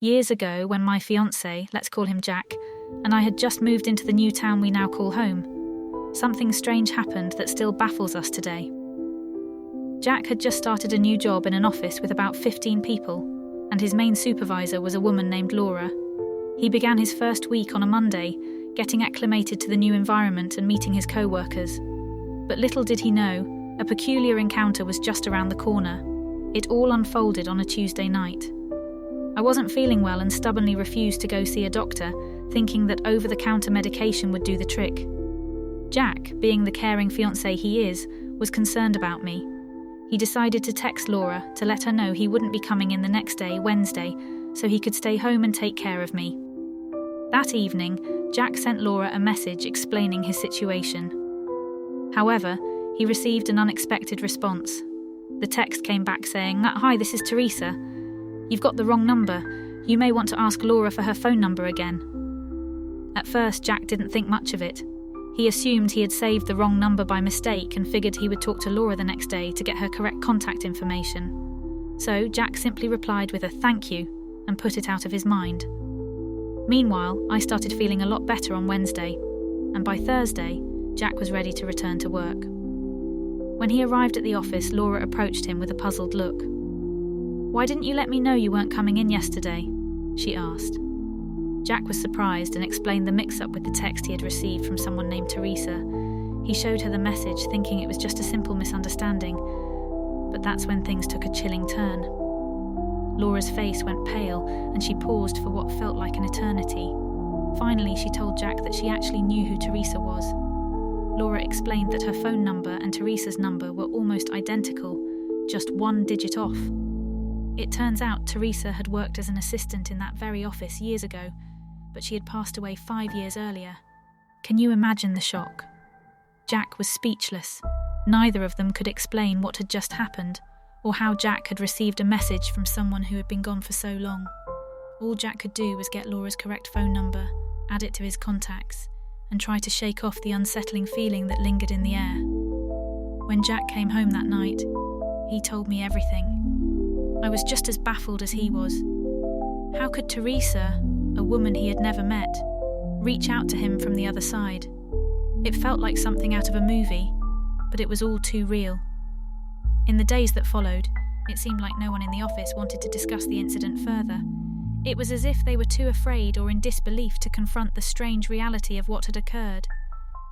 Years ago, when my fiancé, let's call him Jack, and I had just moved into the new town we now call home, something strange happened that still baffles us today. Jack had just started a new job in an office with about 15 people, and his main supervisor was a woman named Laura. He began his first week on a Monday, getting acclimated to the new environment and meeting his co-workers. But little did he know, a peculiar encounter was just around the corner. It all unfolded on a Tuesday night. I wasn't feeling well and stubbornly refused to go see a doctor, thinking that over-the-counter medication would do the trick. Jack, being the caring fiancé he is, was concerned about me. He decided to text Laura to let her know he wouldn't be coming in the next day, Wednesday, so he could stay home and take care of me. That evening, Jack sent Laura a message explaining his situation. However, he received an unexpected response. The text came back saying, "Hi, this is Teresa. You've got the wrong number. You may want to ask Laura for her phone number again." At first, Jack didn't think much of it. He assumed he had saved the wrong number by mistake and figured he would talk to Laura the next day to get her correct contact information. So Jack simply replied with a "thank you" and put it out of his mind. Meanwhile, I started feeling a lot better on Wednesday, and by Thursday, Jack was ready to return to work. When he arrived at the office, Laura approached him with a puzzled look. "Why didn't you let me know you weren't coming in yesterday?" she asked. Jack was surprised and explained the mix-up with the text he had received from someone named Teresa. He showed her the message, thinking it was just a simple misunderstanding. But that's when things took a chilling turn. Laura's face went pale, and she paused for what felt like an eternity. Finally, she told Jack that she actually knew who Teresa was. Laura explained that her phone number and Teresa's number were almost identical, just one digit off. It turns out Teresa had worked as an assistant in that very office years ago, but she had passed away 5 years earlier. Can you imagine the shock? Jack was speechless. Neither of them could explain what had just happened, or how Jack had received a message from someone who had been gone for so long. All Jack could do was get Laura's correct phone number, add it to his contacts, and try to shake off the unsettling feeling that lingered in the air. When Jack came home that night, he told me everything. I was just as baffled as he was. How could Teresa, a woman he had never met, reach out to him from the other side? It felt like something out of a movie, but it was all too real. In the days that followed, it seemed like no one in the office wanted to discuss the incident further. It was as if they were too afraid or in disbelief to confront the strange reality of what had occurred.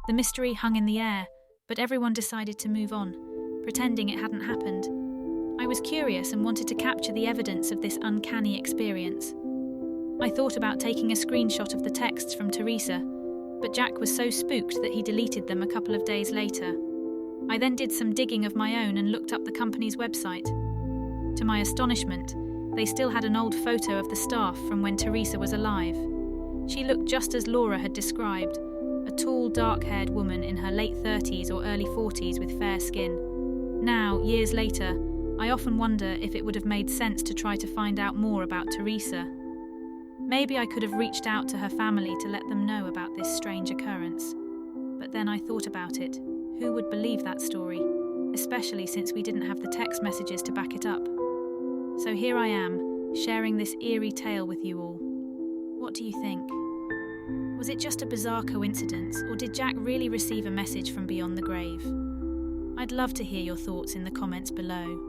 The mystery hung in the air, but everyone decided to move on, pretending it hadn't happened. I was curious and wanted to capture the evidence of this uncanny experience. I thought about taking a screenshot of the texts from Teresa, but Jack was so spooked that he deleted them a couple of days later. I then did some digging of my own and looked up the company's website. To my astonishment, they still had an old photo of the staff from when Teresa was alive. She looked just as Laura had described, a tall, dark-haired woman in her late 30s or early 40s with fair skin. Now, years later, I often wonder if it would have made sense to try to find out more about Teresa. Maybe I could have reached out to her family to let them know about this strange occurrence. But then I thought about it. Who would believe that story? Especially since we didn't have the text messages to back it up. So here I am, sharing this eerie tale with you all. What do you think? Was it just a bizarre coincidence, or did Jack really receive a message from beyond the grave? I'd love to hear your thoughts in the comments below.